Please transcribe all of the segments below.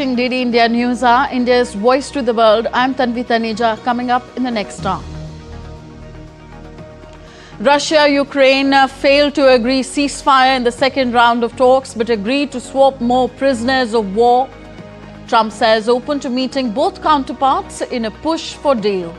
watching DD India News Hour, India's voice to the world. I'm Tanvi Taneja. Coming up in the next hour. Russia-Ukraine failed to agree ceasefire in the second round of talks, but agreed to swap more prisoners of war. Trump says open to meeting both counterparts in a push for deal.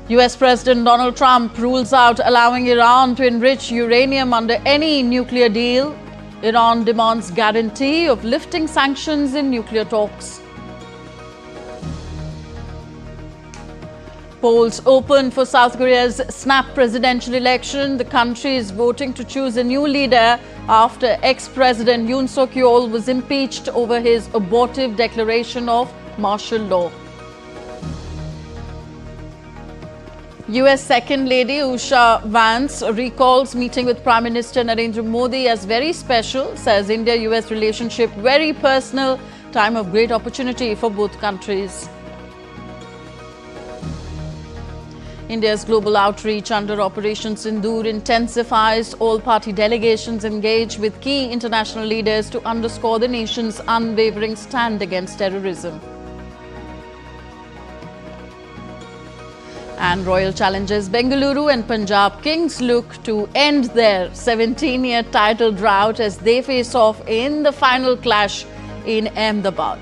US President Donald Trump rules out allowing Iran to enrich uranium under any nuclear deal. Iran demands guarantee of lifting sanctions in nuclear talks. Polls open for South Korea's snap presidential election. The country is voting to choose a new leader after ex-President Yoon Suk-yeol was impeached over his abortive declaration of martial law. US Second Lady Usha Vance recalls meeting with Prime Minister Narendra Modi as very special, says India-US relationship very personal, time of great opportunity for both countries. India's global outreach under Operation Sindoor intensifies. All-party delegations engage with key international leaders to underscore the nation's unwavering stand against terrorism. And Royal Challengers Bengaluru and Punjab Kings look to end their 17-year title drought as they face off in the final clash in Ahmedabad.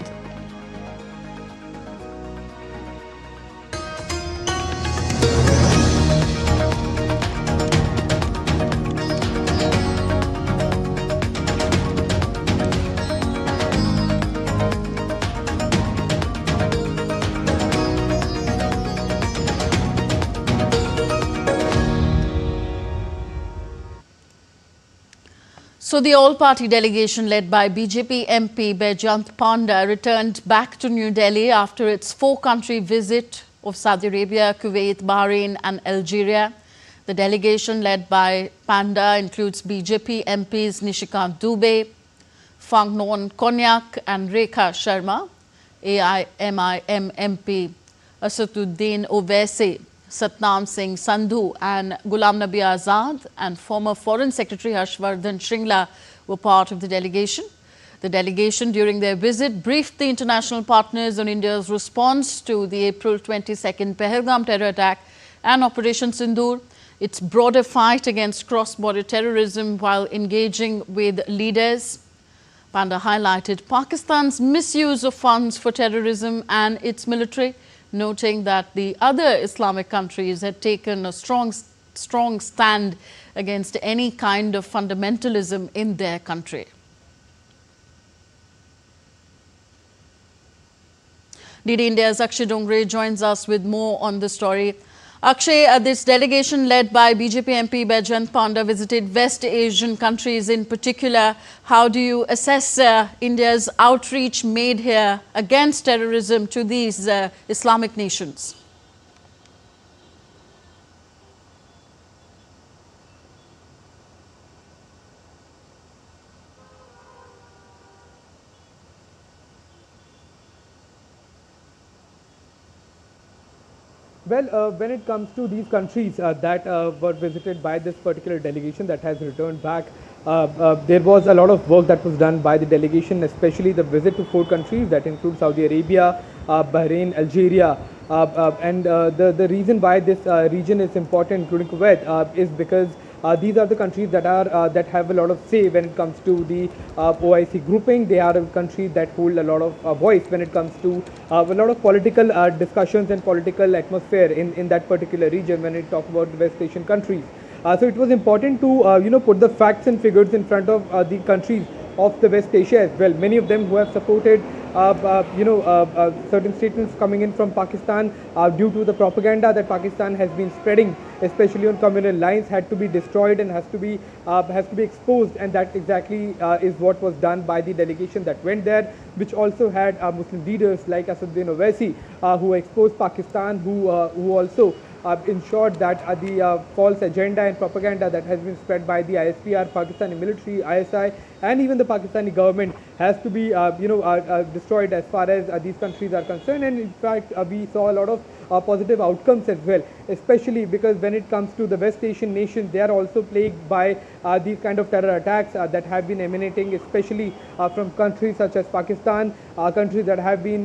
So the all-party delegation led by BJP MP Baijant Panda returned back to New Delhi after its four-country visit of Saudi Arabia, Kuwait, Bahrain and Algeria. The delegation led by Panda includes BJP MPs Nishikant Dubey, Phangnon Konyak and Rekha Sharma, AIMIM MP Asaduddin Owaisi, Satnam Singh Sandhu and Ghulam Nabi Azad and former Foreign Secretary Harshvardhan Shringla were part of the delegation. The delegation during their visit briefed the international partners on India's response to the April 22nd Pahalgam terror attack and Operation Sindoor, its broader fight against cross-border terrorism while engaging with leaders. Panda highlighted Pakistan's misuse of funds for terrorism and its military, noting that the other Islamic countries had taken a strong stand against any kind of fundamentalism in their country. DD India's Akshay Dongre joins us with more on the story. Akshay, this delegation led by BJP MP Baijant Panda visited West Asian countries in particular. How do you assess India's outreach made here against terrorism to these Islamic nations? Well, when it comes to these countries that were visited by this particular delegation that has returned back, there was a lot of work that was done by the delegation, especially the visit to four countries that include Saudi Arabia, Bahrain, Algeria. And the reason why this region is important, including Kuwait, is because these are the countries that have a lot of say when it comes to the OIC grouping. They are a country that hold a lot of voice when it comes to a lot of political discussions and political atmosphere in that particular region when we talk about the West Asian countries. So it was important to put the facts and figures in front of the countries of the West Asia as well. Many of them who have supported certain statements coming in from Pakistan due to the propaganda that Pakistan has been spreading, especially on communal lines, had to be destroyed and has to be exposed, and that exactly is what was done by the delegation that went there, which also had Muslim leaders like Asaduddin Owaisi who exposed Pakistan, who also ensured that the false agenda and propaganda that has been spread by the ISPR, Pakistani military, ISI, and even the Pakistani government has to be destroyed as far as these countries are concerned. And in fact, we saw a lot of positive outcomes as well, especially because when it comes to the West Asian nations, they are also plagued by these kind of terror attacks that have been emanating, especially from countries such as Pakistan, countries that have been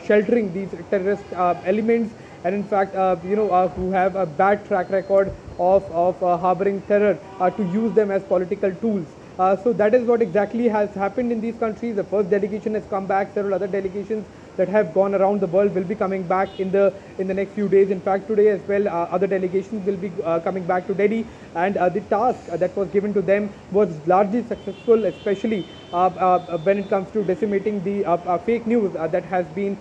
sheltering these terrorist elements, and in fact, who have a bad track record of harboring terror to use them as political tools. So that is what exactly has happened in these countries. The first delegation has come back. Several other delegations that have gone around the world will be coming back in the next few days. In fact, today as well, other delegations will be coming back to Delhi, and the task that was given to them was largely successful, especially when it comes to decimating the fake news that has been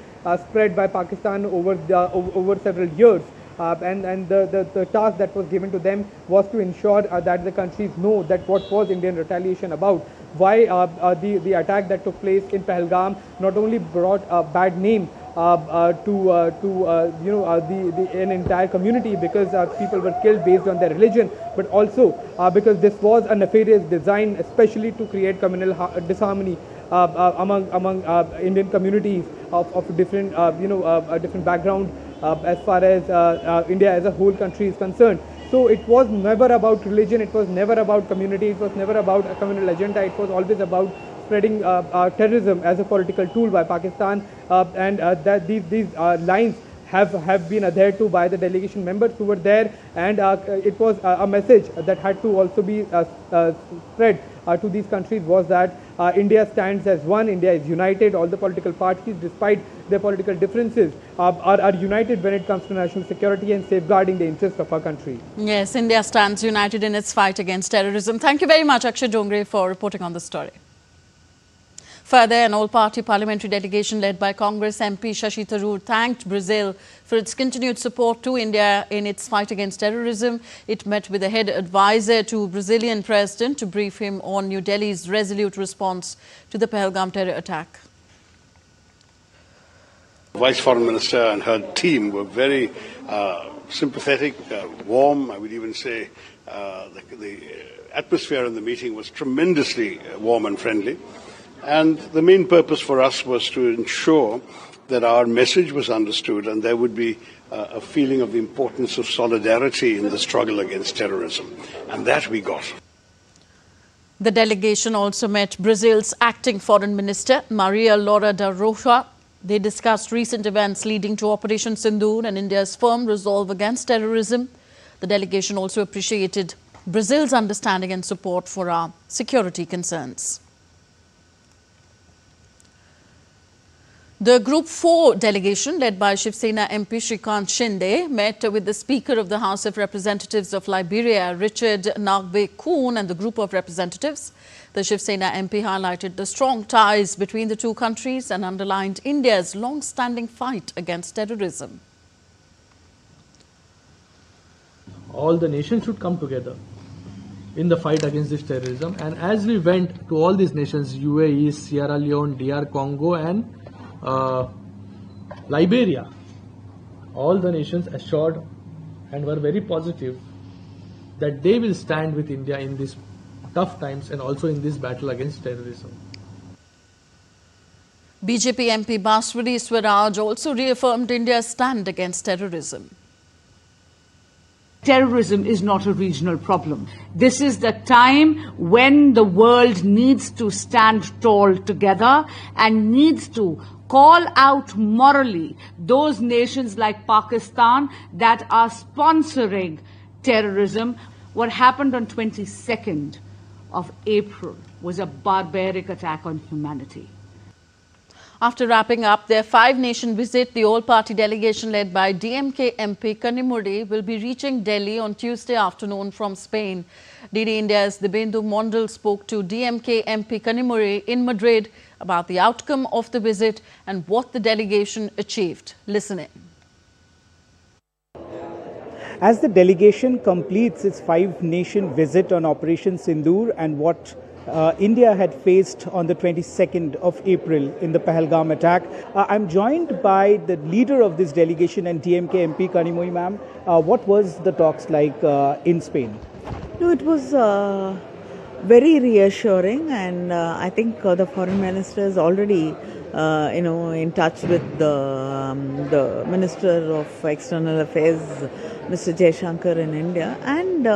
spread by Pakistan over several years. And the task that was given to them was to ensure that the countries know that what was Indian retaliation about, why the attack that took place in Pahalgam not only brought a bad name to an entire community because people were killed based on their religion, but also because this was a nefarious design, especially to create communal disharmony among Indian communities of different different background as far as India as a whole country is concerned. So it was never about religion, it was never about community, it was never about a communal agenda, it was always about spreading terrorism as a political tool by Pakistan, and that these lines have been adhered to by the delegation members who were there, and it was a message that had to also be spread to these countries, was that India stands as one, India is united, all the political parties, despite their political differences, are united when it comes to national security and safeguarding the interests of our country. Yes, India stands united in its fight against terrorism. Thank you very much, Akshay Dongre, for reporting on the story. Further, an all-party parliamentary delegation led by Congress MP Shashi Tharoor thanked Brazil for its continued support to India in its fight against terrorism. It met with the head advisor to Brazilian president to brief him on New Delhi's resolute response to the Pahalgam terror attack. Vice Foreign Minister and her team were very sympathetic, warm. I would even say the atmosphere in the meeting was tremendously warm and friendly. And the main purpose for us was to ensure that our message was understood and there would be a feeling of the importance of solidarity in the struggle against terrorism. And that we got. The delegation also met Brazil's acting foreign minister, Maria Laura da Rocha. They discussed recent events leading to Operation Sindoor and India's firm resolve against terrorism. The delegation also appreciated Brazil's understanding and support for our security concerns. The Group 4 delegation, led by Shiv Sena MP Shrikant Shinde, met with the Speaker of the House of Representatives of Liberia, Richard Nagbe-Koon, and the group of representatives. The Shiv Sena MP highlighted the strong ties between the two countries and underlined India's long-standing fight against terrorism. All the nations should come together in the fight against this terrorism. And as we went to all these nations, UAE, Sierra Leone, DR Congo and Liberia, all the nations assured and were very positive that they will stand with India in these tough times and also in this battle against terrorism. BJP MP Baswari Swaraj also reaffirmed India's stand against terrorism. Terrorism is not a regional problem. This is the time when the world needs to stand tall together and needs to call out morally those nations like Pakistan that are sponsoring terrorism. What happened on 22nd of April was a barbaric attack on humanity. After wrapping up their five-nation visit, the all-party delegation led by DMK MP Kanimudi will be reaching Delhi on Tuesday afternoon from Spain. DD India's Dibyendu Mondal spoke to DMK MP Kanimudi in Madrid about the outcome of the visit and what the delegation achieved. Listen in. As the delegation completes its five-nation visit on Operation Sindoor and what India had faced on the 22nd of April in the Pahalgam attack, I'm joined by the leader of this delegation and DMK MP Kanimudi ma'am. What was the talks like in Spain? No, it was very reassuring, and I think the foreign minister has already in touch with the Minister of External Affairs, Mr. Jaishankar in India, and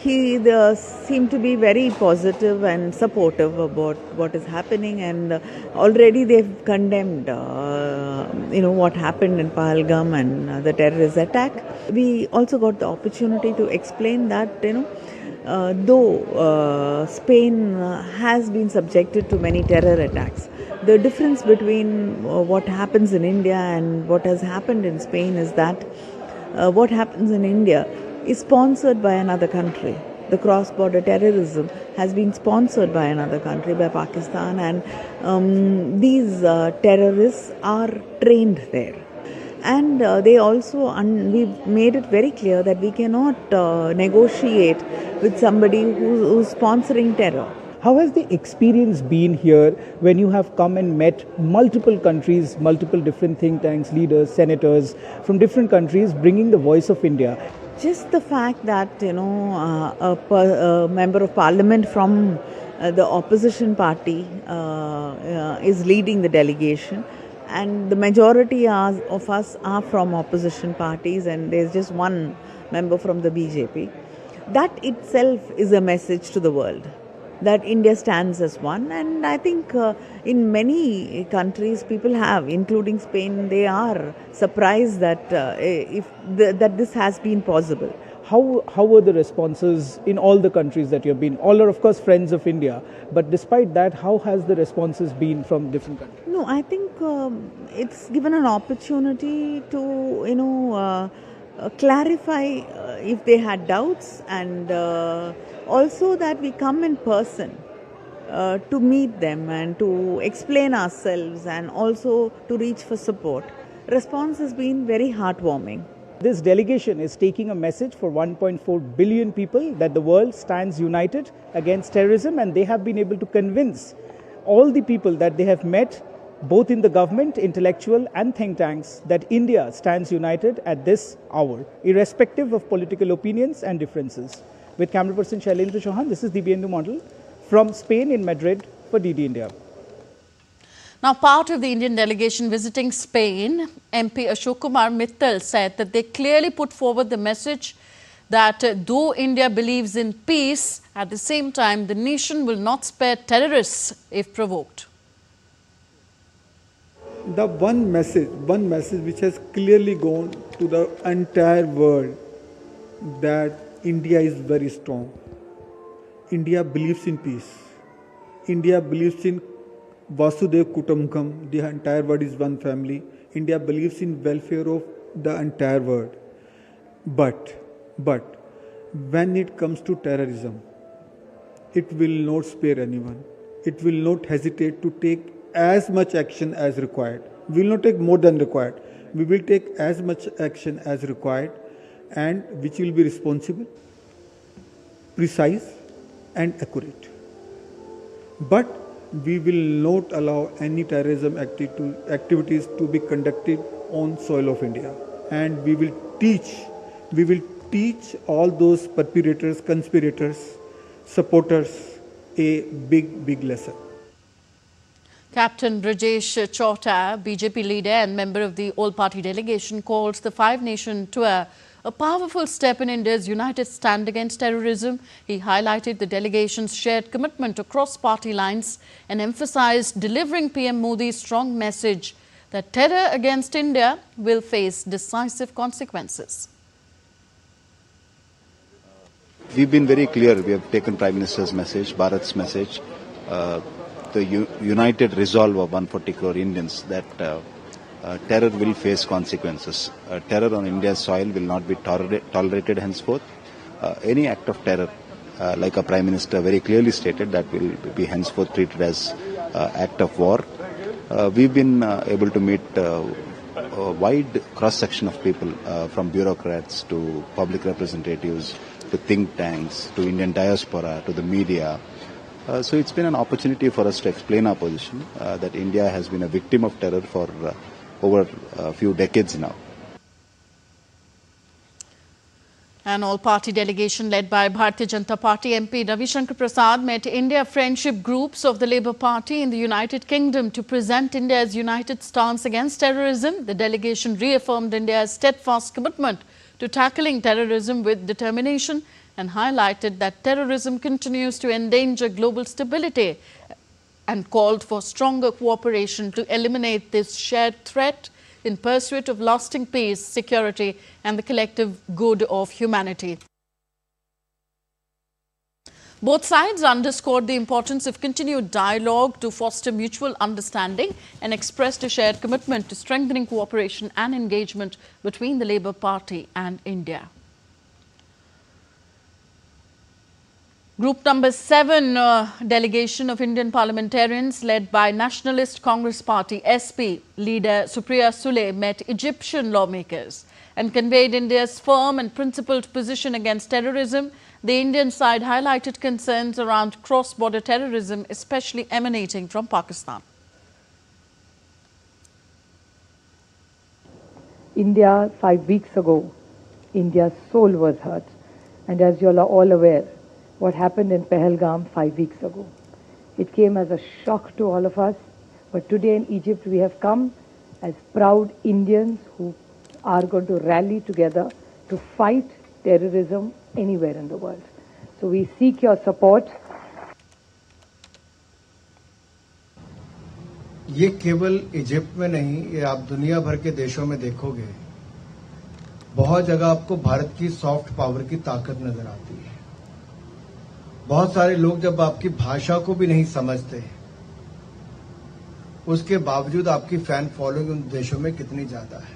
he seemed to be very positive and supportive about what is happening, and already they've condemned what happened in Pahalgam and the terrorist attack. We also got the opportunity to explain that though Spain has been subjected to many terror attacks, the difference between what happens in India and what has happened in Spain is that what happens in India is sponsored by another country. The cross-border terrorism has been sponsored by another country, by Pakistan, and these terrorists are trained there. And they also, we've made it very clear that we cannot negotiate with somebody who's sponsoring terror. How has the experience been here when you have come and met multiple countries, multiple different think tanks, leaders, senators from different countries bringing the voice of India? Just the fact that, a member of parliament from the opposition party is leading the delegation, and the majority of us are from opposition parties, and there's just one member from the BJP. That itself is a message to the world that India stands as one, and I think in many countries people have, including Spain, they are surprised that that this has been possible. How were the responses in all the countries that you have been? All are of course friends of India, but despite that, how has the responses been from different countries? No, I think it's given an opportunity to clarify if they had doubts, and also that we come in person to meet them and to explain ourselves and also to reach for support. Response has been very heartwarming. This delegation is taking a message for 1.4 billion people that the world stands united against terrorism, and they have been able to convince all the people that they have met, both in the government, intellectual and think tanks, that India stands united at this hour, irrespective of political opinions and differences. With camera person Shailendra Chauhan, this is Dibyendu Model from Spain in Madrid for DD India. Now, part of the Indian delegation visiting Spain, MP Ashok Kumar Mittal said that they clearly put forward the message that though India believes in peace, at the same time, the nation will not spare terrorists if provoked. The one message which has clearly gone to the entire world, that India is very strong. India believes in peace. India believes in Vasudev Kutumbakam, the entire world is one family. India believes in welfare of the entire world. But when it comes to terrorism, it will not spare anyone. It will not hesitate to take as much action as required. We will not take more than required. We will take as much action as required, and which will be responsible, precise and accurate. But we will not allow any terrorism activities to be conducted on soil of India. And we will teach all those perpetrators, conspirators, supporters a big lesson. Captain Brajesh Chauta, BJP leader and member of the all-party delegation, calls the five-nation tour a powerful step in India's united stand against terrorism. He highlighted the delegation's shared commitment across party lines and emphasized delivering PM Modi's strong message that terror against India will face decisive consequences. We've been very clear. We have taken Prime Minister's message, Bharat's message, the united resolve of 140 crore Indians that terror will face consequences. Terror on India's soil will not be tolerated henceforth. Any act of terror, like a Prime Minister very clearly stated, that will be henceforth treated as act of war. We've been able to meet a wide cross-section of people, from bureaucrats to public representatives, to think tanks, to Indian diaspora, to the media. So it's been an opportunity for us to explain our position, that India has been a victim of terror for over a few decades now. An all-party delegation led by Bharatiya Janata Party MP Ravi Shankar Prasad met India friendship groups of the Labour Party in the United Kingdom to present India's united stance against terrorism. The delegation reaffirmed India's steadfast commitment to tackling terrorism with determination and highlighted that terrorism continues to endanger global stability and called for stronger cooperation to eliminate this shared threat in pursuit of lasting peace, security and the collective good of humanity. Both sides underscored the importance of continued dialogue to foster mutual understanding and expressed a shared commitment to strengthening cooperation and engagement between the Labour Party and India. Group number 7 delegation of Indian parliamentarians led by Nationalist Congress Party SP leader Supriya Sule met Egyptian lawmakers and conveyed India's firm and principled position against terrorism. The Indian side highlighted concerns around cross-border terrorism, especially emanating from Pakistan. India, 5 weeks ago, India's soul was hurt. And as you are all aware, what happened in Pahalgam 5 weeks ago. It came as a shock to all of us, but today in Egypt we have come as proud Indians who are going to rally together to fight terrorism anywhere in the world. So we seek your support. ये केवल Egypt में नहीं, ये आप दुनिया भर के देशों में देखोगे, बहुत जगह आपको भारत की सॉफ्ट पावर की ताकत नजर आती है। बहुत सारे लोग जब आपकी भाषा को भी नहीं समझते, उसके बावजूद आपकी फैन फॉलोइंग उन देशों में कितनी ज्यादा है।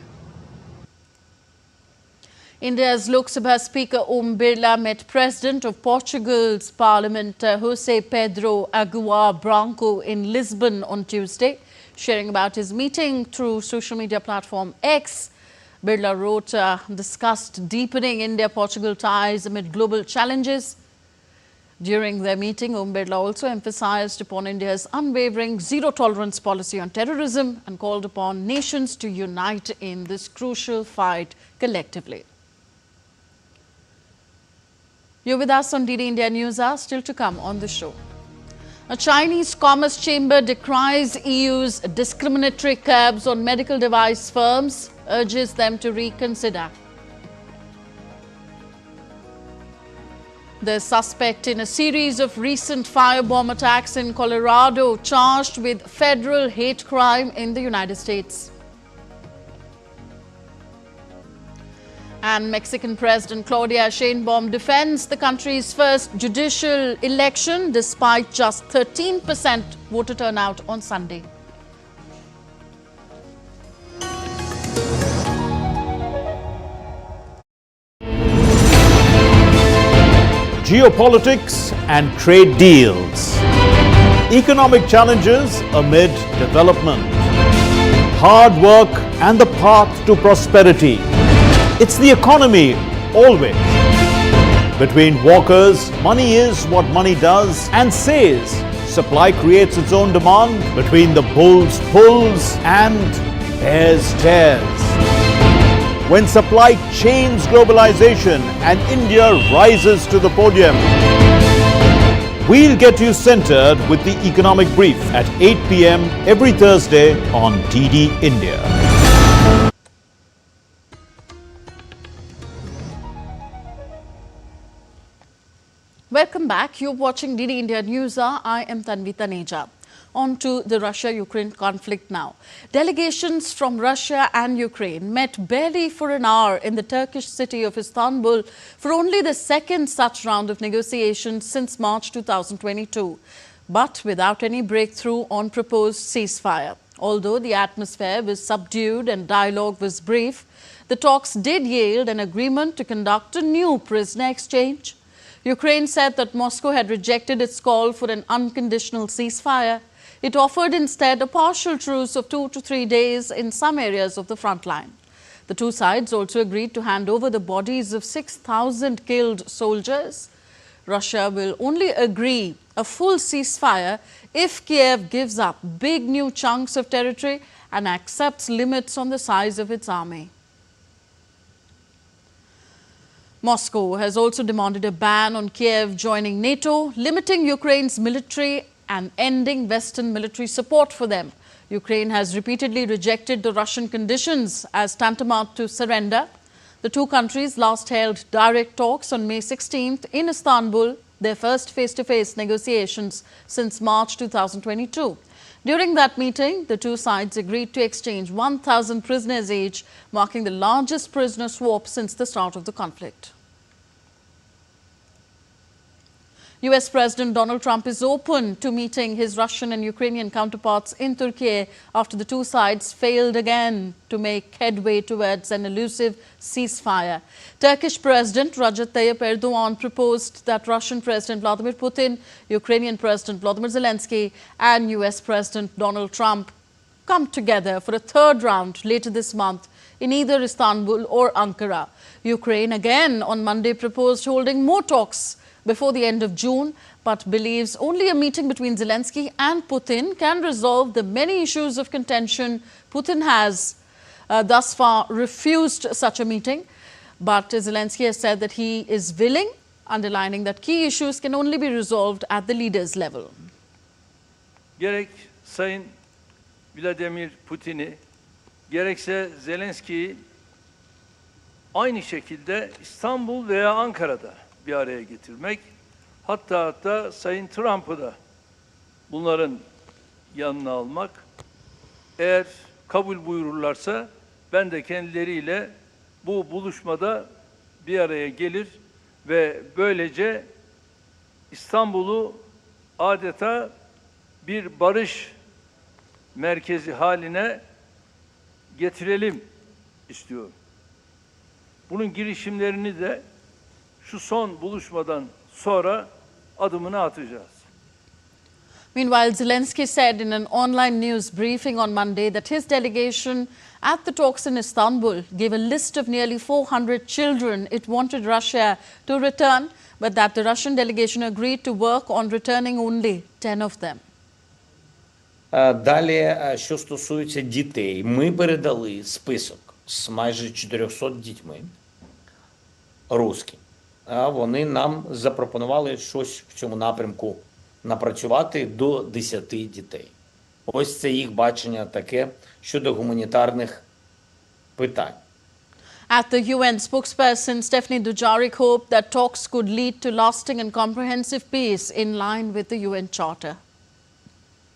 India's Lok Sabha Speaker Om Birla met President of Portugal's Parliament José Pedro Aguiar Branco in Lisbon on Tuesday. Sharing about his meeting through social media platform X, Birla wrote, discussed deepening India-Portugal ties amid global challenges. During their meeting, Om Birla also emphasized upon India's unwavering zero-tolerance policy on terrorism and called upon nations to unite in this crucial fight collectively. You're with us on DD India News Hour, still to come on the show. A Chinese Commerce Chamber decries EU's discriminatory curbs on medical device firms, urges them to reconsider. The suspect in a series of recent firebomb attacks in Colorado charged with federal hate crime in the United States. And Mexican President Claudia Sheinbaum defends the country's first judicial election despite just 13% voter turnout on Sunday. Geopolitics and trade deals. Economic challenges amid development. Hard work and the path to prosperity. It's the economy always. Between walkers, money is what money does and says. Supply creates its own demand. Between the bulls pulls and bears tears. When supply chains globalization and India rises to the podium. We'll get you centered with the economic brief at 8 p.m. every Thursday on DD India. Welcome back. You're watching DD India News Hour. I am Tanvi Taneja. On to the Russia-Ukraine conflict now. Delegations from Russia and Ukraine met barely for an hour in the Turkish city of Istanbul for only the second such round of negotiations since March 2022, but without any breakthrough on proposed ceasefire. Although the atmosphere was subdued and dialogue was brief, the talks did yield an agreement to conduct a new prisoner exchange. Ukraine said that Moscow had rejected its call for an unconditional ceasefire. It offered instead a partial truce of 2 to 3 days in some areas of the front line. The two sides also agreed to hand over the bodies of 6,000 killed soldiers. Russia will only agree a full ceasefire if Kiev gives up big new chunks of territory and accepts limits on the size of its army. Moscow has also demanded a ban on Kiev joining NATO, limiting Ukraine's military and ending Western military support for them. Ukraine has repeatedly rejected the Russian conditions as tantamount to surrender. The two countries last held direct talks on May 16th in Istanbul, their first face-to-face negotiations since March 2022. During that meeting, the two sides agreed to exchange 1,000 prisoners each, marking the largest prisoner swap since the start of the conflict. US President Donald Trump is open to meeting his Russian and Ukrainian counterparts in Turkey after the two sides failed again to make headway towards an elusive ceasefire. Turkish President Recep Tayyip Erdogan proposed that Russian President Vladimir Putin, Ukrainian President Volodymyr Zelensky and US President Donald Trump come together for a third round later this month in either Istanbul or Ankara. Ukraine again on Monday proposed holding more talks before the end of June, but believes only a meeting between Zelensky and Putin can resolve the many issues of contention. Putin has thus far refused such a meeting, but Zelensky has said that he is willing, underlining that key issues can only be resolved at the leaders' level. Gerek Sayın Vladimir Putin'i, gerekse Zelenski'yi aynı şekilde İstanbul veya Ankara'da bir araya getirmek, hatta Sayın Trump'ı da bunların yanına almak, eğer kabul buyururlarsa ben de kendileriyle bu buluşmada bir araya gelir ve böylece İstanbul'u adeta bir barış merkezi haline getirelim istiyorum. Bunun girişimlerini de şu son buluşmadan sonra adımını atacağız. Meanwhile, Zelensky said in an online news briefing on Monday that his delegation at the talks in Istanbul gave a list of nearly 400 children it wanted Russia to return, but that the Russian delegation agreed to work on returning only 10 of them. Далі, що стосується дітей, ми передали список з майже 400 дітьми русським. Вони нам запропонували щось в цьому напрямку напрацювати до 10 дітей. Ось це їх бачення таке щодо гуманітарних питань. At the UN, spokesperson Stephanie Dujarric hoped that talks could lead to lasting and comprehensive peace in line with the UN Charter.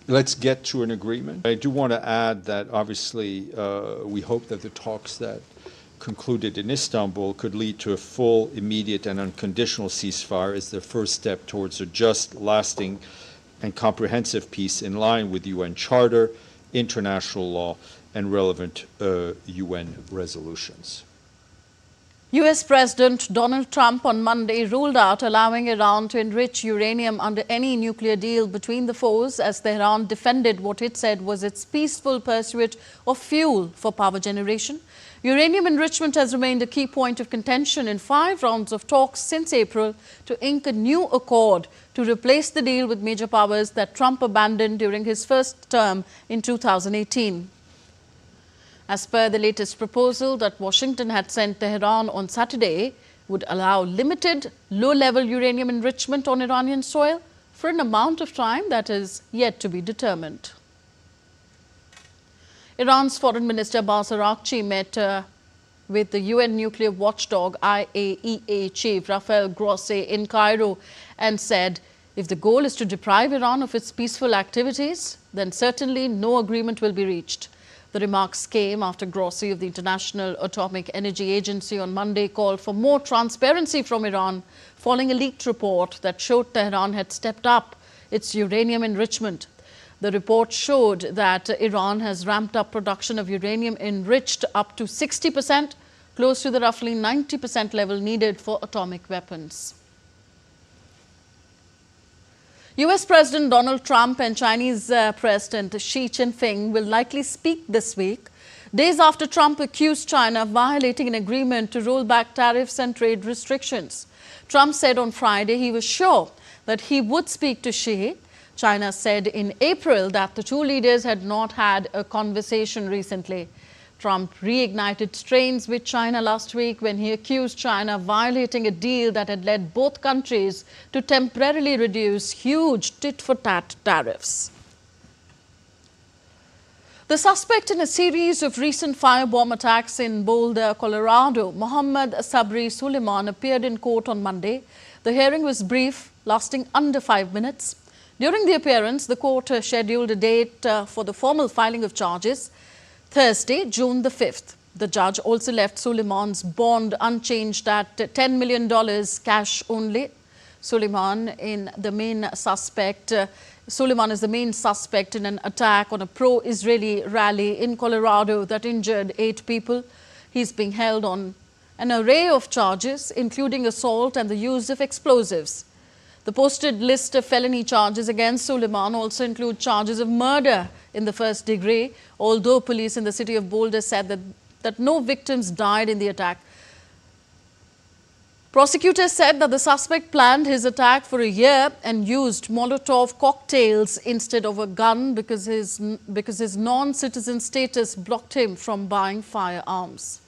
Let's get to an agreement. I do want to add that obviously we hope that the talks that concluded in Istanbul could lead to a full, immediate and unconditional ceasefire as the first step towards a just, lasting and comprehensive peace in line with UN Charter, international law and relevant UN resolutions. US President Donald Trump on Monday ruled out allowing Iran to enrich uranium under any nuclear deal between the foes as Tehran defended what it said was its peaceful pursuit of fuel for power generation. Uranium enrichment has remained a key point of contention in 5 rounds of talks since April to ink a new accord to replace the deal with major powers that Trump abandoned during his first term in 2018. As per the latest proposal that Washington had sent Tehran on Saturday, would allow limited low-level uranium enrichment on Iranian soil for an amount of time that is yet to be determined. Iran's Foreign Minister Abbas Araghchi met with the UN nuclear watchdog IAEA chief Rafael Grossi in Cairo and said if the goal is to deprive Iran of its peaceful activities, then certainly no agreement will be reached. The remarks came after Grossi of the International Atomic Energy Agency on Monday called for more transparency from Iran following a leaked report that showed Tehran had stepped up its uranium enrichment. The report showed that Iran has ramped up production of uranium enriched up to 60%, close to the roughly 90% level needed for atomic weapons. US President Donald Trump and Chinese President Xi Jinping will likely speak this week, days after Trump accused China of violating an agreement to roll back tariffs and trade restrictions. Trump said on Friday he was sure that he would speak to Xi. China said in April that the two leaders had not had a conversation recently. Trump reignited strains with China last week when he accused China of violating a deal that had led both countries to temporarily reduce huge tit-for-tat tariffs. The suspect in a series of recent firebomb attacks in Boulder, Colorado, Mohammad Sabri Suleiman, appeared in court on Monday. The hearing was brief, lasting under 5 minutes. During the appearance, the court scheduled a date for the formal filing of charges, Thursday, June the 5th. The judge also left Suleiman's bond unchanged at $10 million cash only. Suleiman is the main suspect in an attack on a pro-Israeli rally in Colorado that injured 8 people. He's being held on an array of charges, including assault and the use of explosives. The posted list of felony charges against Suleiman also include charges of murder in the first degree, although police in the city of Boulder said that no victims died in the attack. Prosecutors said that the suspect planned his attack for a year and used Molotov cocktails instead of a gun because his non-citizen status blocked him from buying firearms.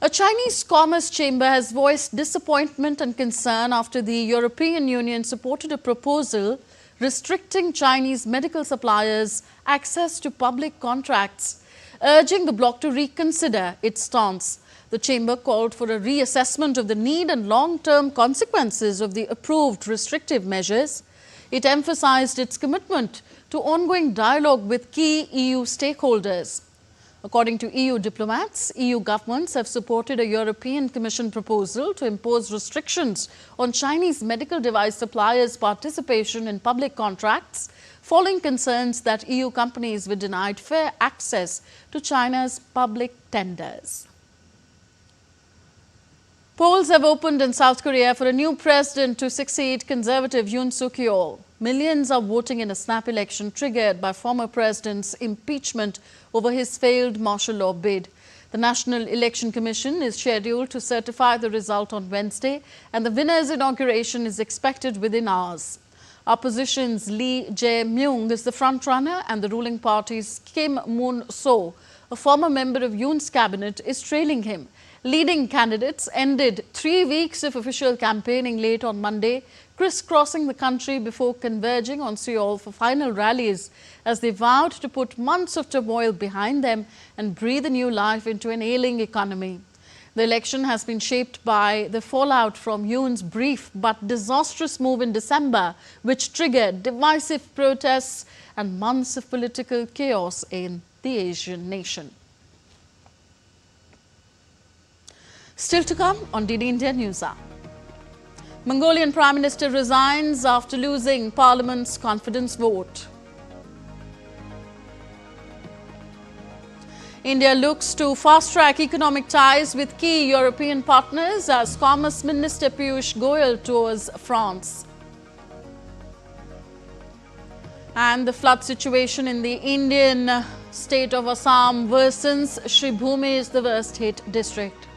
A Chinese commerce chamber has voiced disappointment and concern after the European Union supported a proposal restricting Chinese medical suppliers access to public contracts, urging the bloc to reconsider its stance. The chamber called for a reassessment of the need and long-term consequences of the approved restrictive measures. It emphasized its commitment to ongoing dialogue with key EU stakeholders. According to EU diplomats, EU governments have supported a European Commission proposal to impose restrictions on Chinese medical device suppliers' participation in public contracts, following concerns that EU companies were denied fair access to China's public tenders. Polls have opened in South Korea for a new president to succeed conservative Yoon Suk-yeol. Millions are voting in a snap election triggered by former president's impeachment over his failed martial law bid. The National Election Commission is scheduled to certify the result on Wednesday, and the winner's inauguration is expected within hours. Opposition's Lee Jae-myung is the frontrunner, and the ruling party's Kim Moon-so, a former member of Yoon's cabinet, is trailing him. Leading candidates ended 3 weeks of official campaigning late on Monday, crisscrossing the country before converging on Seoul for final rallies as they vowed to put months of turmoil behind them and breathe a new life into an ailing economy. The election has been shaped by the fallout from Yoon's brief but disastrous move in December, which triggered divisive protests and months of political chaos in the Asian nation. Still to come on DD India News Hour. Mongolian Prime Minister resigns after losing Parliament's confidence vote. India looks to fast-track economic ties with key European partners as Commerce Minister Piyush Goyal tours France. And the flood situation in the Indian state of Assam worsens. Shribhumi is the worst hit district.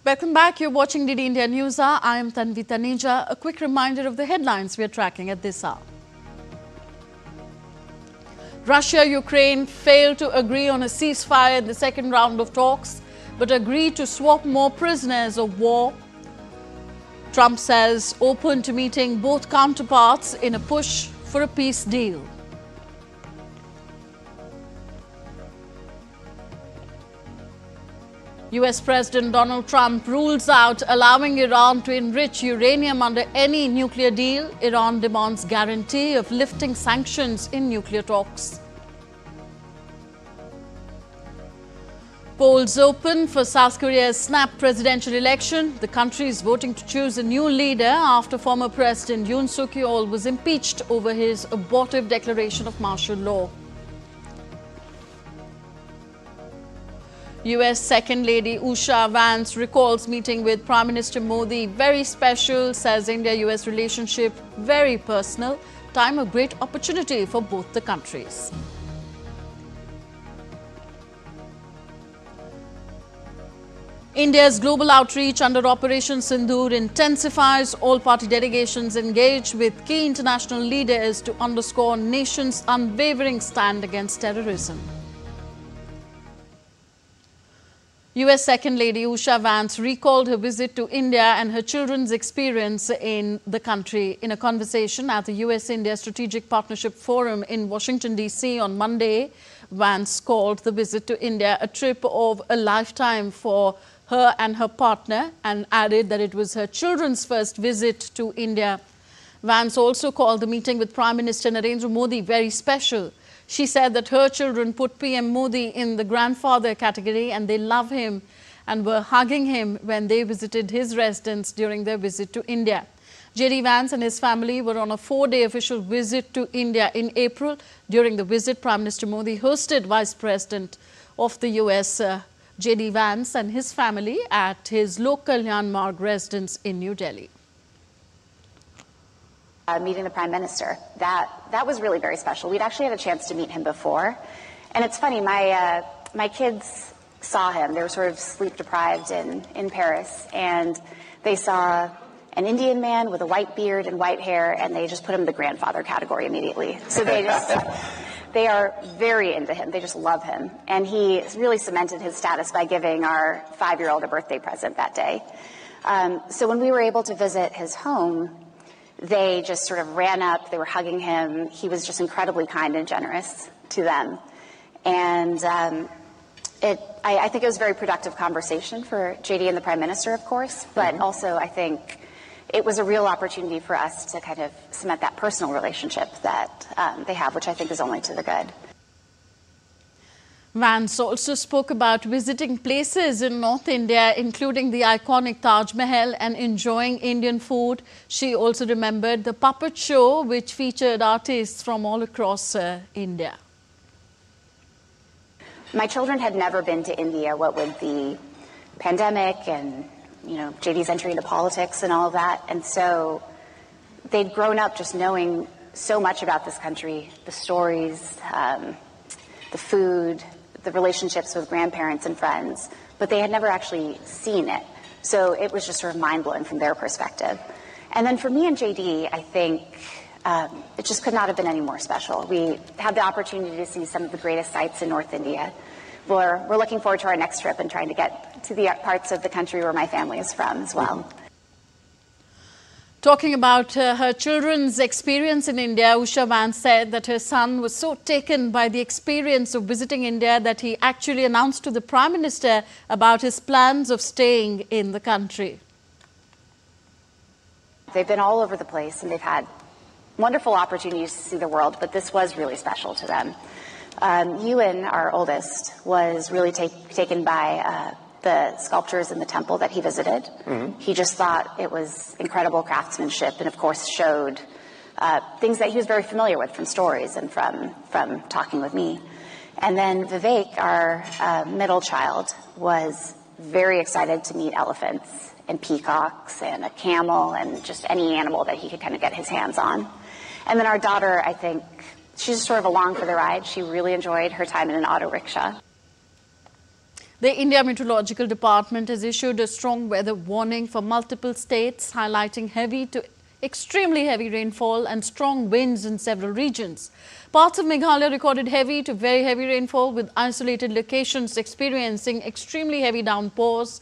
Welcome back. You're watching DD India News Hour. I am Tanvi Taneja. A quick reminder of the headlines we are tracking at this hour. Russia-Ukraine failed to agree on a ceasefire in the second round of talks, but agreed to swap more prisoners of war. Trump says open to meeting both counterparts in a push for a peace deal. US President Donald Trump rules out allowing Iran to enrich uranium under any nuclear deal. Iran demands guarantee of lifting sanctions in nuclear talks. Polls open for South Korea's snap presidential election. The country is voting to choose a new leader after former President Yoon Suk-yeol was impeached over his abortive declaration of martial law. US Second Lady Usha Vance recalls meeting with Prime Minister Modi. Very special, says India-US relationship, very personal. Time of great opportunity for both the countries. India's global outreach under Operation Sindoor intensifies. All-party delegations engage with key international leaders to underscore nation's unwavering stand against terrorism. US Second Lady Usha Vance recalled her visit to India and her children's experience in the country. In a conversation at the US-India Strategic Partnership Forum in Washington, D.C. on Monday, Vance called the visit to India a trip of a lifetime for her and her partner, and added that it was her children's first visit to India. Vance also called the meeting with Prime Minister Narendra Modi very special. She said that her children put PM Modi in the grandfather category and they love him and were hugging him when they visited his residence during their visit to India. J.D. Vance and his family were on a 4-day official visit to India in April. During the visit, Prime Minister Modi hosted Vice President of the US, J.D. Vance and his family at his Lok Kalyan Marg residence in New Delhi. Meeting the Prime Minister, that was really very special. We'd actually had a chance to meet him before. And it's funny, my kids saw him. They were sort of sleep deprived in Paris. And they saw an Indian man with a white beard and white hair, and they just put him in the grandfather category immediately. So they are very into him. They just love him. And he really cemented his status by giving our 5-year-old a birthday present that day. So when we were able to visit his home, they just sort of ran up, they were hugging him. He was just incredibly kind and generous to them. And I think it was a very productive conversation for JD and the Prime Minister, of course, but also I think it was a real opportunity for us to kind of cement that personal relationship that they have, which I think is only to the good. Vance also spoke about visiting places in North India, including the iconic Taj Mahal, and enjoying Indian food. She also remembered the puppet show, which featured artists from all across India. My children had never been to India, what with the pandemic and, JD's entry into politics and all of that. And so they'd grown up just knowing so much about this country, the stories, the food, the relationships with grandparents and friends, but they had never actually seen it. So it was just sort of mind-blowing from their perspective. And then for me and JD, I think it just could not have been any more special. We had the opportunity to see some of the greatest sights in North India. We're looking forward to our next trip and trying to get to the parts of the country where my family is from as well. Talking about her children's experience in India, Usha Vance said that her son was so taken by the experience of visiting India that he actually announced to the Prime Minister about his plans of staying in the country. They've been all over the place and they've had wonderful opportunities to see the world, but this was really special to them. Ewan, our oldest, was really taken by the sculptures in the temple that he visited. Mm-hmm. He just thought it was incredible craftsmanship and, of course, showed things that he was very familiar with from stories and from talking with me. And then Vivek, our middle child, was very excited to meet elephants and peacocks and a camel and just any animal that he could kind of get his hands on. And then our daughter, I think, she's sort of along for the ride. She really enjoyed her time in an auto rickshaw. The India Meteorological Department has issued a strong weather warning for multiple states, highlighting heavy to extremely heavy rainfall and strong winds in several regions. Parts of Meghalaya recorded heavy to very heavy rainfall, with isolated locations experiencing extremely heavy downpours.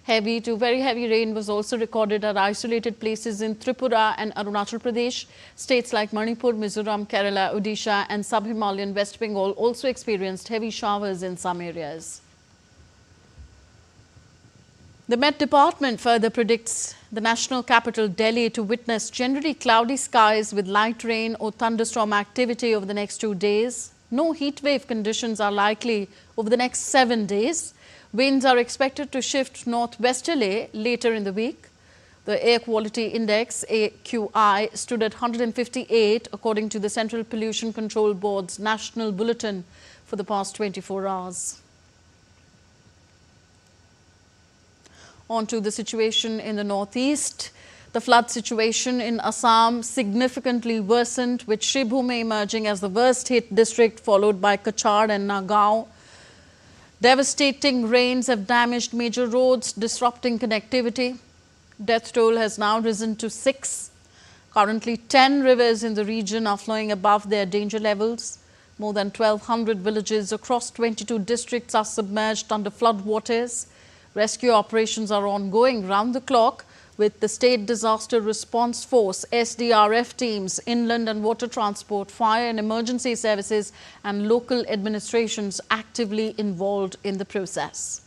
Heavy to very heavy rain was also recorded at isolated places in Tripura and Arunachal Pradesh. States like Manipur, Mizoram, Kerala, Odisha and Sub-Himalayan West Bengal also experienced heavy showers in some areas. The Met Department further predicts the national capital Delhi to witness generally cloudy skies with light rain or thunderstorm activity over the next 2 days. No heat wave conditions are likely over the next 7 days. Winds are expected to shift northwesterly later in the week. The air quality index, AQI, stood at 158 according to the Central Pollution Control Board's national bulletin for the past 24 hours. On to the situation in the northeast. The flood situation in Assam significantly worsened, with Shribhume emerging as the worst hit district, followed by Kachar and Nagaon. Devastating rains have damaged major roads, disrupting connectivity. Death toll has now risen to 6. Currently, 10 rivers in the region are flowing above their danger levels. More than 1,200 villages across 22 districts are submerged under flood waters. Rescue operations are ongoing round the clock, with the State Disaster Response Force, SDRF teams, inland and water transport, fire and emergency services and local administrations actively involved in the process.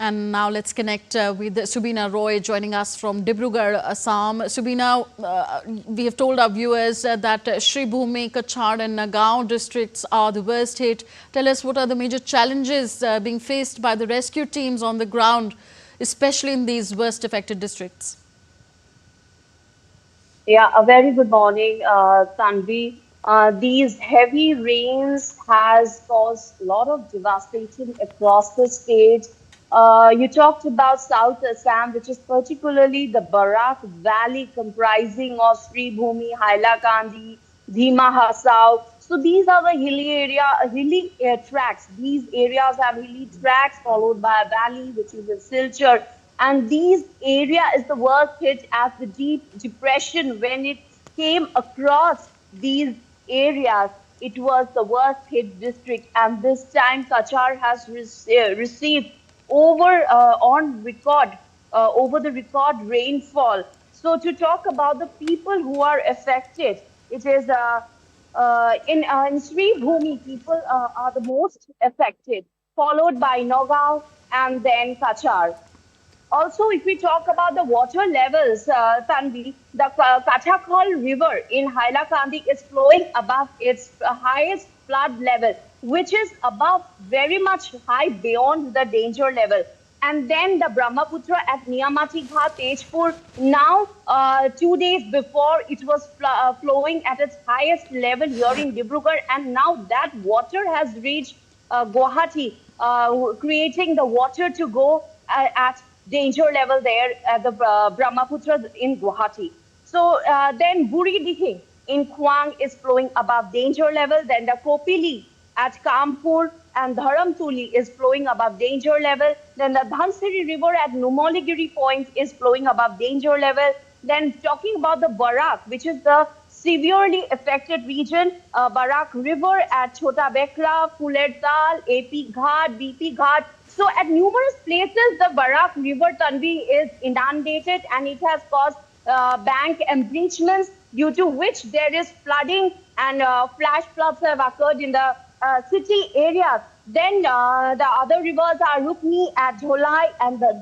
And now let's connect with Subina Roy joining us from Dibrugarh, Assam. Subina, we have told our viewers that Shribhume, Kachar and Nagaon districts are the worst hit. Tell us, what are the major challenges being faced by the rescue teams on the ground, especially in these worst affected districts? Yeah, a very good morning, Tanvi. These heavy rains has caused a lot of devastation across the state. You talked about South Assam, which is particularly the Barak Valley comprising of Shribhume, Hailakandi, Dhima Hasao. So these are the hilly tracts. These areas have hilly tracts followed by a valley, which is a Silchar. And these area is the worst hit as the deep depression. When it came across these areas, it was the worst hit district. And this time Kachar has received over the record rainfall. So to talk about the people who are affected, it is in Shribhume, people are the most affected, followed by Nagaon and then Kachar. Also, if we talk about the water levels, Tanvi, the Kathakal River in Hailakandi is flowing above its highest flood level, which is above very much high beyond the danger level. And then the Brahmaputra at Niyamati Ghat, Tejpur, now 2 days before it was flowing at its highest level here in Dibrugarh, and now that water has reached Guwahati, creating the water to go at danger level there at the Brahmaputra in Guwahati. So then Buri Dihing in Kwang is flowing above danger level. Then the Kopili at Kampur and Dharamtuli is flowing above danger level. Then the Dhansiri River at Numoligiri Point is flowing above danger level. Then talking about the Barak, which is the severely affected region, Barak River at Chota Bekra, Fulertal, AP Ghat, BP Ghat. So at numerous places, the Barak River, Tanvi, is inundated and it has caused bank enrichments, due to which there is flooding and flash floods have occurred in the city areas. Then the other rivers are Rukni at Dholai and the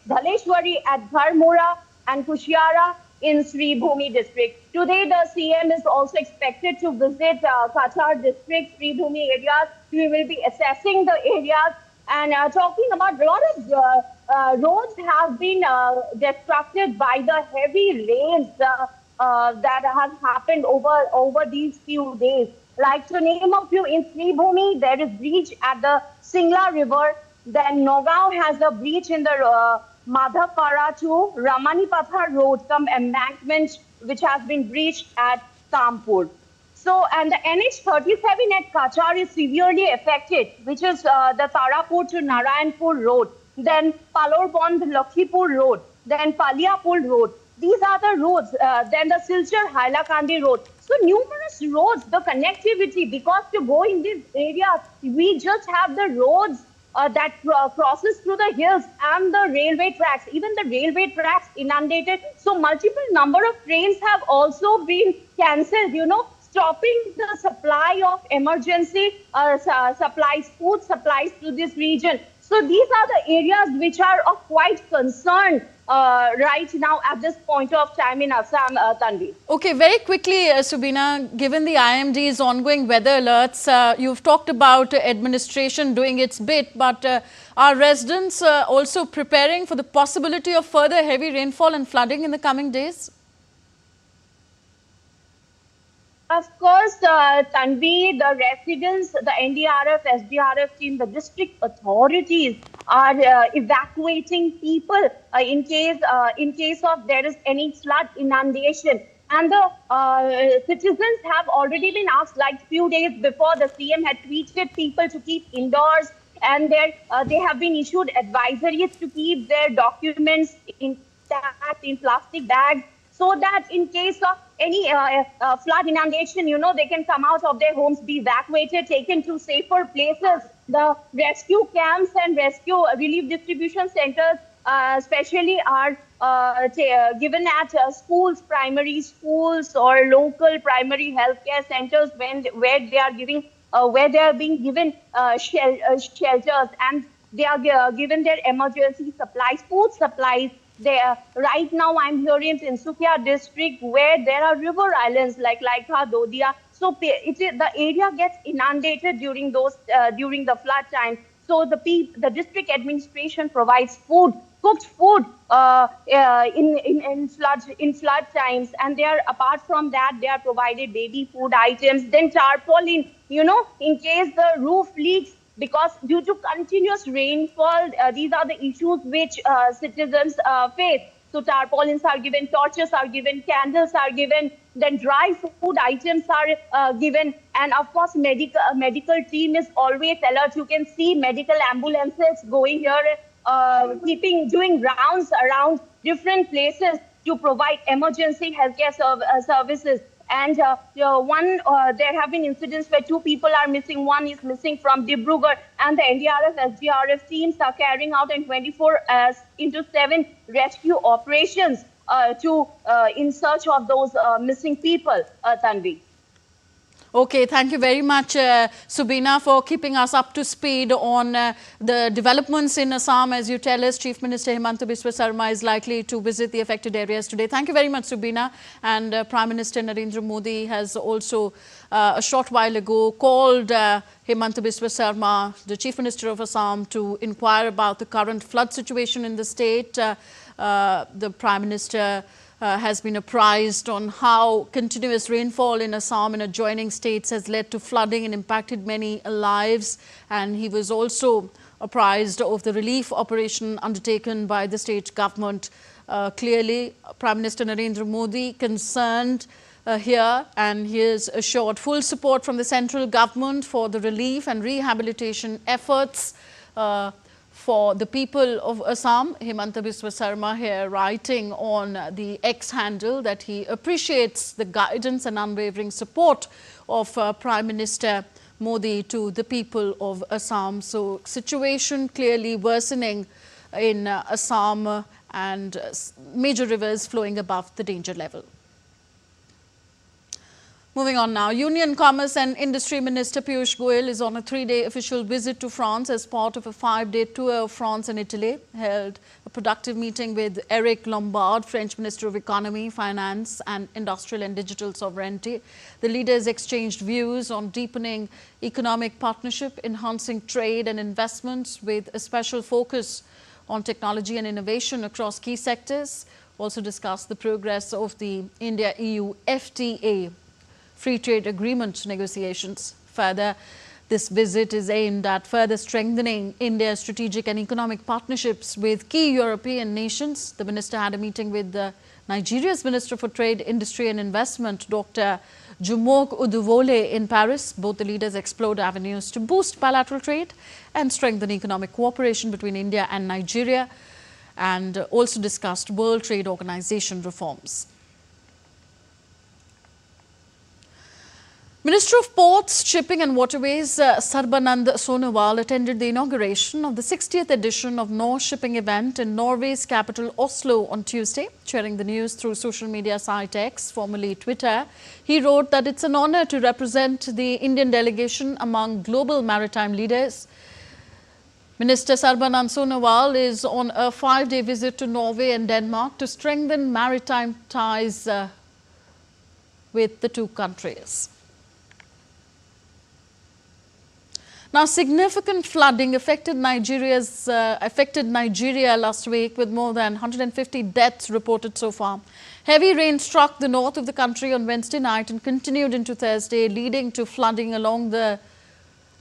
Dhaleshwari at Dharmura and Kushiara in Shribhume district. Today, the CM is also expected to visit Kachar district, Shribhume areas. We will be assessing the areas and talking about a lot of roads have been destructed by the heavy rains that has happened over these few days. Like to name a few, in Shribhume, there is breach at the Singla River. Then Nagaon has a breach in the Madhapara to Ramanipathar Road, some embankment which has been breached at Kampur. So, and the NH37 at Kachar is severely affected, which is the Tarapur to Narayanpur Road, then Palorbond Lakhipur Road, then Paliapur Road. These are the roads, then the Silchar Hailakandi Road. So numerous roads, the connectivity, because to go in these areas, we just have the roads that crosses through the hills and the railway tracks. Even the railway tracks inundated. So multiple number of trains have also been cancelled, stopping the supply of emergency supplies, food supplies to this region. So these are the areas which are of quite concern right now at this point of time in Assam, Tanvi. Okay, very quickly, Subina, given the IMD's ongoing weather alerts, you've talked about administration doing its bit, but are residents also preparing for the possibility of further heavy rainfall and flooding in the coming days? Of course, Tanvi, the residents, the NDRF, SDRF team, the district authorities are evacuating people in case of there is any flood inundation. And the citizens have already been asked, like few days before, the CM had tweeted people to keep indoors, and they have been issued advisories to keep their documents intact in plastic bags, so that in case of any flood inundation, they can come out of their homes, be evacuated, taken to safer places. The rescue camps and rescue relief distribution centers especially are given at schools, primary schools or local primary healthcare centers where they are being given shelters, and they are given their emergency supplies, food supplies. Right now, I'm here in Tinsukia district, where there are river islands like Laikha, Dodia. So the area gets inundated during the flood time. So the district administration provides food, cooked food in flood times, and apart from that, they are provided baby food items, then tarpaulin, in case the roof leaks. Because due to continuous rainfall, these are the issues which citizens face. So tarpaulins are given, torches are given, candles are given, then dry food items are given, and of course medical team is always alert. You can see medical ambulances going here, doing rounds around different places to provide emergency healthcare services. And there have been incidents where 2 people are missing. One is missing from Dibrugarh, and the NDRF, SDRF teams are carrying out 24/7 rescue operations in search of those missing people, Tanvi. Okay, thank you very much, Subina, for keeping us up to speed on the developments in Assam. As you tell us, Chief Minister Himanta Biswa Sarma is likely to visit the affected areas today. Thank you very much, Subina. And Prime Minister Narendra Modi has also a short while ago called Himanta Biswa Sarma, the Chief Minister of Assam, to inquire about the current flood situation in the state. The Prime Minister has been apprised on how continuous rainfall in Assam and adjoining states has led to flooding and impacted many lives. And he was also apprised of the relief operation undertaken by the state government. Clearly, Prime Minister Narendra Modi concerned here, and he has assured full support from the central government for the relief and rehabilitation efforts for the people of Assam. Himanta Biswa Sarma here writing on the X handle that he appreciates the guidance and unwavering support of Prime Minister Modi to the people of Assam. So situation clearly worsening in Assam, and major rivers flowing above the danger level. Moving on now, Union Commerce and Industry Minister Piyush Goyal is on a 3-day official visit to France as part of a 5-day tour of France and Italy. Held a productive meeting with Eric Lombard, French Minister of Economy, Finance and Industrial and Digital Sovereignty. The leaders exchanged views on deepening economic partnership, enhancing trade and investments with a special focus on technology and innovation across key sectors. Also discussed the progress of the India-EU FTA Free Trade Agreement negotiations. Further, this visit is aimed at further strengthening India's strategic and economic partnerships with key European nations. The minister had a meeting with Nigeria's Minister for Trade, Industry and Investment, Dr. Jumoke Uduvole, in Paris. Both the leaders explored avenues to boost bilateral trade and strengthen economic cooperation between India and Nigeria, and also discussed World Trade Organization reforms. Minister of Ports, Shipping and Waterways Sarbanand Sonowal attended the inauguration of the 60th edition of North Shipping event in Norway's capital Oslo on Tuesday. Sharing the news through social media site X, formerly Twitter, he wrote that it's an honor to represent the Indian delegation among global maritime leaders. Minister Sarbanand Sonowal is on a 5-day visit to Norway and Denmark to strengthen maritime ties with the two countries. Now, significant flooding affected Nigeria last week, with more than 150 deaths reported so far. Heavy rain struck the north of the country on Wednesday night and continued into Thursday, leading to flooding along the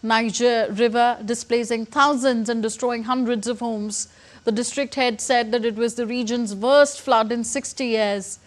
Niger River, displacing thousands and destroying hundreds of homes. The district head said that it was the region's worst flood in 60 years.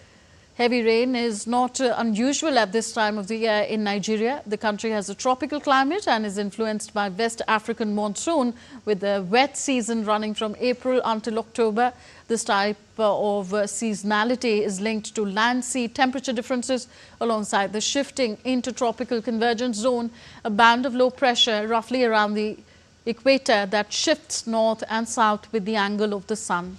Heavy rain is not unusual at this time of the year in Nigeria. The country has a tropical climate and is influenced by West African monsoon, with the wet season running from April until October. This type of seasonality is linked to land-sea temperature differences alongside the shifting intertropical convergence zone, a band of low pressure roughly around the equator that shifts north and south with the angle of the sun.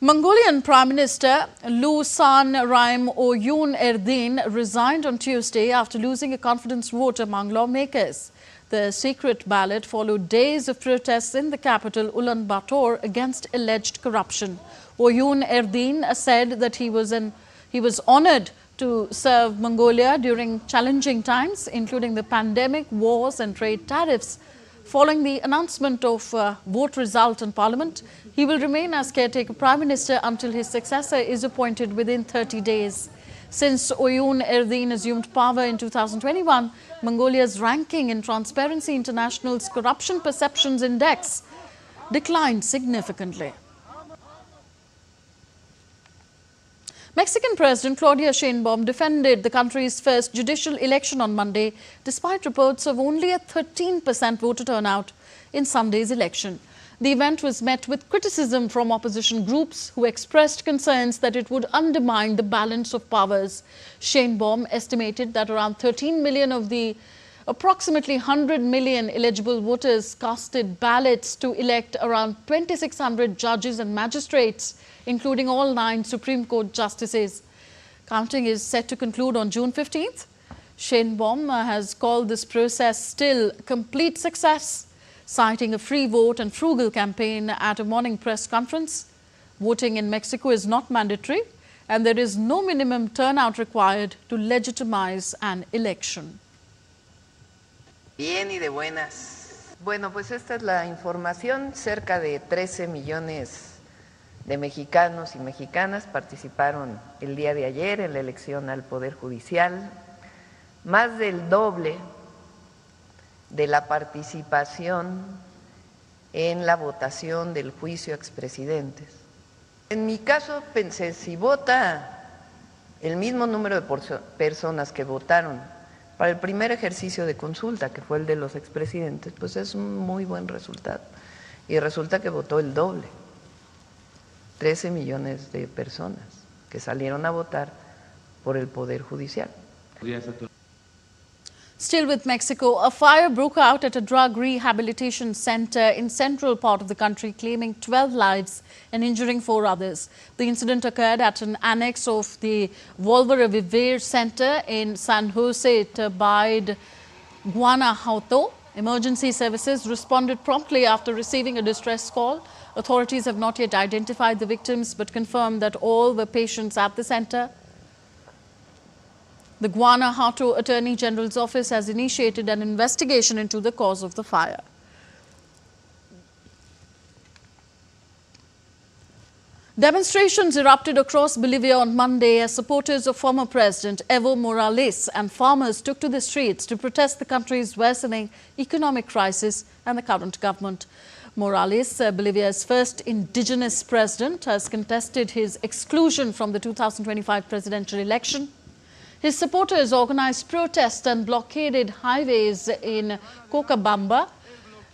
Mongolian Prime Minister Lusan Raim Oyun Erdin resigned on Tuesday after losing a confidence vote among lawmakers. The secret ballot followed days of protests in the capital Ulaanbaatar against alleged corruption. Oyun Erdin said that he was honored to serve Mongolia during challenging times, including the pandemic, wars and trade tariffs. Following the announcement of vote result in Parliament, he will remain as caretaker Prime Minister until his successor is appointed within 30 days. Since Oyun Erdin assumed power in 2021, Mongolia's ranking in Transparency International's Corruption Perceptions Index declined significantly. Mexican President Claudia Sheinbaum defended the country's first judicial election on Monday, despite reports of only a 13% voter turnout in Sunday's election. The event was met with criticism from opposition groups who expressed concerns that it would undermine the balance of powers. Sheinbaum estimated that around 13 million of the approximately 100 million eligible voters casted ballots to elect around 2,600 judges and magistrates, including all 9 Supreme Court justices. Counting is set to conclude on June 15th. Sheinbaum has called this process still a complete success, citing a free vote and frugal campaign at a morning press conference. Voting in Mexico is not mandatory, and there is no minimum turnout required to legitimize an election. Bien y de buenas. Bueno, pues esta es la información. Cerca de 13 millones de mexicanos y mexicanas participaron el día de ayer en la elección al Poder Judicial. Más del doble de la participación en la votación del juicio a expresidentes. En mi caso pensé, si vota el mismo número de personas que votaron para el primer ejercicio de consulta, que fue el de los expresidentes, pues es un muy buen resultado. Y resulta que votó el doble, 13 millones de personas que salieron a votar por el Poder Judicial. Still with Mexico, a fire broke out at a drug rehabilitation center in central part of the country, claiming 12 lives and injuring 4 others. The incident occurred at an annex of the Volver Center in San Jose Turbide, Guanajuato. Emergency services responded promptly after receiving a distress call. Authorities have not yet identified the victims but confirmed that all were patients at the center. The Guanajuato Attorney General's office has initiated an investigation into the cause of the fire. Demonstrations erupted across Bolivia on Monday as supporters of former President Evo Morales and farmers took to the streets to protest the country's worsening economic crisis and the current government. Morales, Bolivia's first indigenous president, has contested his exclusion from the 2025 presidential election. His supporters organized protests and blockaded highways in Cochabamba.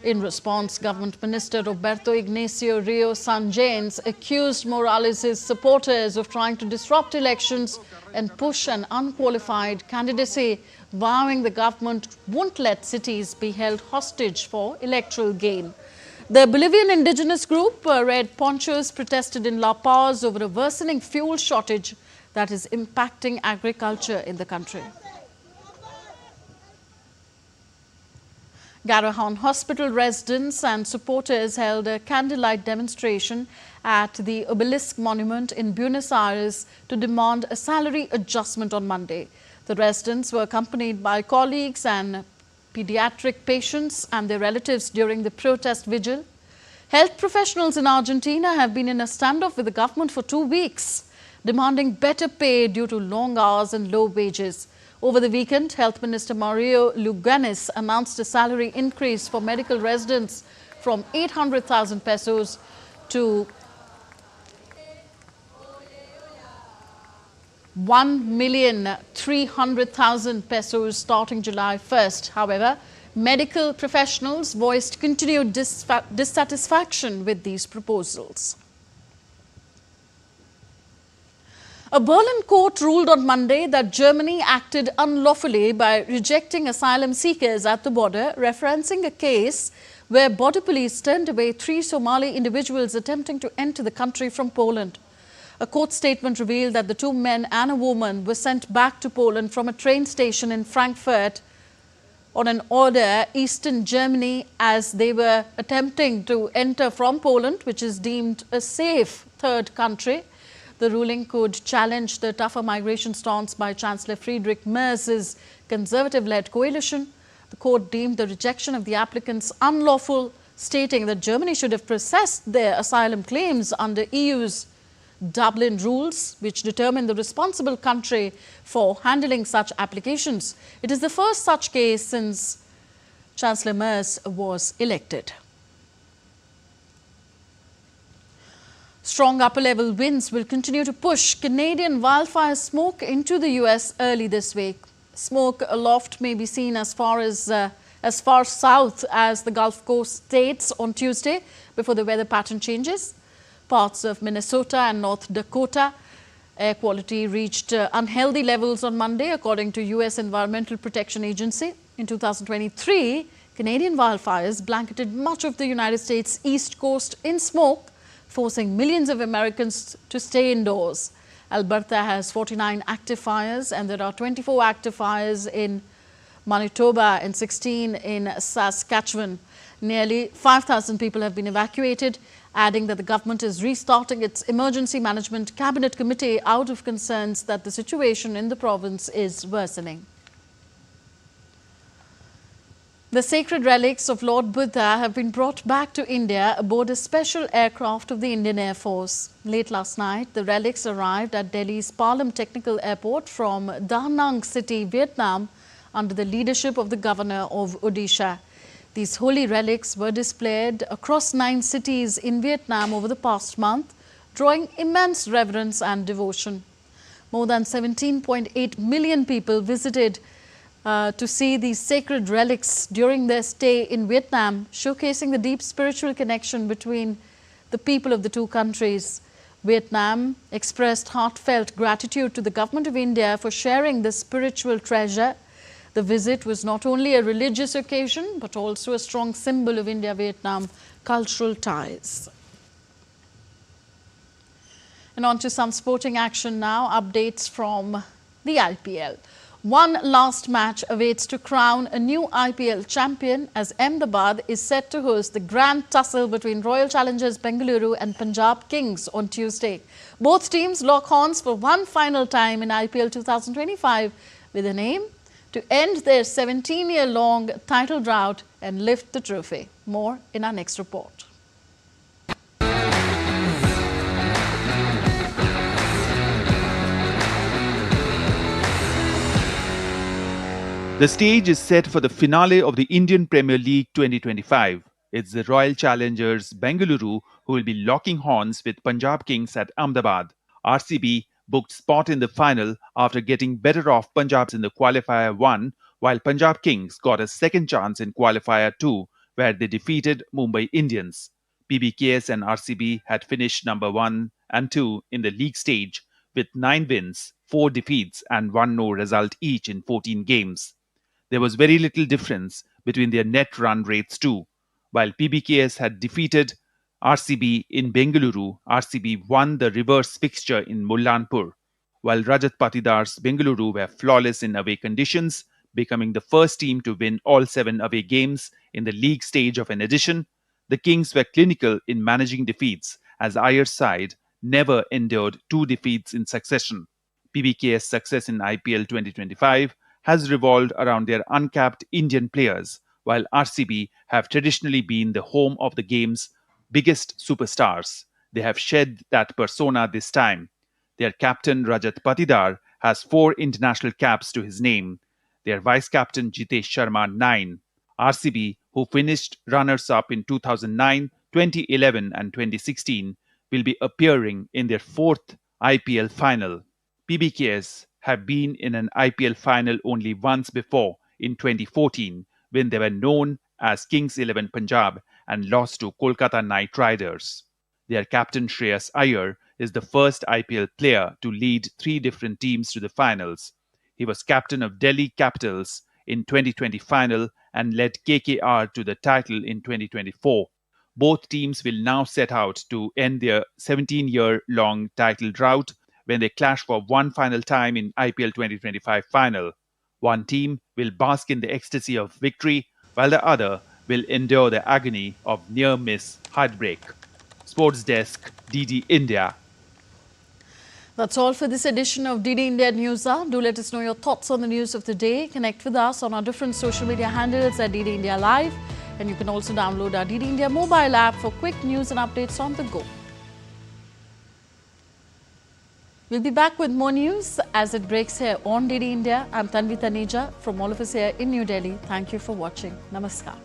In response, Government Minister Roberto Ignacio Rio Sanjanes accused Morales' supporters of trying to disrupt elections and push an unqualified candidacy, vowing the government won't let cities be held hostage for electoral gain. The Bolivian indigenous group, Red Ponchos, protested in La Paz over a worsening fuel shortage that is impacting agriculture in the country. Garahan Hospital residents and supporters held a candlelight demonstration at the Obelisk Monument in Buenos Aires to demand a salary adjustment on Monday. The residents were accompanied by colleagues and pediatric patients and their relatives during the protest vigil. Health professionals in Argentina have been in a standoff with the government for 2 weeks, demanding better pay due to long hours and low wages. Over the weekend, Health Minister Mario Luganis announced a salary increase for medical residents from 800,000 pesos to 1,300,000 pesos starting July 1st. However, medical professionals voiced continued dissatisfaction with these proposals. A Berlin court ruled on Monday that Germany acted unlawfully by rejecting asylum seekers at the border, referencing a case where border police turned away 3 Somali individuals attempting to enter the country from Poland. A court statement revealed that the 2 men and a woman were sent back to Poland from a train station in Frankfurt on an order Eastern Germany as they were attempting to enter from Poland, which is deemed a safe third country. The ruling could challenge the tougher migration stance by Chancellor Friedrich Merz's conservative-led coalition. The court deemed the rejection of the applicants unlawful, stating that Germany should have processed their asylum claims under EU's Dublin rules, which determine the responsible country for handling such applications. It is the first such case since Chancellor Merz was elected. Strong upper-level winds will continue to push Canadian wildfire smoke into the U.S. early this week. Smoke aloft may be seen as far south as the Gulf Coast states on Tuesday before the weather pattern changes. Parts of Minnesota and North Dakota air quality reached unhealthy levels on Monday, according to U.S. Environmental Protection Agency. In 2023, Canadian wildfires blanketed much of the United States East Coast in smoke, forcing millions of Americans to stay indoors. Alberta has 49 active fires and there are 24 active fires in Manitoba and 16 in Saskatchewan. Nearly 5,000 people have been evacuated, adding that the government is restarting its Emergency Management Cabinet Committee out of concerns that the situation in the province is worsening. The sacred relics of Lord Buddha have been brought back to India aboard a special aircraft of the Indian Air Force. Late last night, the relics arrived at Delhi's Palam Technical Airport from Da Nang City, Vietnam, under the leadership of the governor of Odisha. These holy relics were displayed across 9 cities in Vietnam over the past month, drawing immense reverence and devotion. More than 17.8 million people visited to see these sacred relics during their stay in Vietnam, showcasing the deep spiritual connection between the people of the two countries. Vietnam expressed heartfelt gratitude to the government of India for sharing this spiritual treasure. The visit was not only a religious occasion, but also a strong symbol of India-Vietnam cultural ties. And on to some sporting action now, updates from the IPL. One last match awaits to crown a new IPL champion as Ahmedabad is set to host the grand tussle between Royal Challengers Bengaluru and Punjab Kings on Tuesday. Both teams lock horns for one final time in IPL 2025 with an aim to end their 17-year-long title drought and lift the trophy. More in our next report. The stage is set for the finale of the Indian Premier League 2025. It's the Royal Challengers Bengaluru who will be locking horns with Punjab Kings at Ahmedabad. RCB booked spot in the final after getting better off Punjab's in the Qualifier 1, while Punjab Kings got a second chance in Qualifier 2, where they defeated Mumbai Indians. PBKS and RCB had finished number 1 and 2 in the league stage with 9 wins, 4 defeats and 1 no result each in 14 games. There was very little difference between their net run rates too. While PBKS had defeated RCB in Bengaluru, RCB won the reverse fixture in Mullanpur. While Rajat Patidar's Bengaluru were flawless in away conditions, becoming the first team to win all 7 away games in the league stage of an edition. The Kings were clinical in managing defeats, as Iyer's side never endured 2 defeats in succession. PBK's success in IPL 2025 has revolved around their uncapped Indian players, while RCB have traditionally been the home of the game's biggest superstars. They have shed that persona this time. Their captain Rajat Patidar has 4 international caps to his name. Their vice-captain Jitesh Sharma 9. RCB, who finished runners-up in 2009, 2011 and 2016, will be appearing in their 4th IPL final. PBKs have been in an IPL final only once before, in 2014, when they were known as Kings 11 Punjab and lost to Kolkata Knight Riders. Their captain Shreyas Iyer is the first IPL player to lead 3 different teams to the finals. He was captain of Delhi Capitals in 2020 final and led KKR to the title in 2024. Both teams will now set out to end their 17-year-long title drought when they clash for one final time in IPL 2025 final. One team will bask in the ecstasy of victory, while the other will endure the agony of near-miss heartbreak. Sports Desk, DD India. That's all for this edition of DD India News Hour. Do let us know your thoughts on the news of the day. Connect with us on our different social media handles at DD India Live. And you can also download our DD India mobile app for quick news and updates on the go. We'll be back with more news as it breaks here on DD India. I'm Tanvi Taneja from all of us here in New Delhi. Thank you for watching. Namaskar.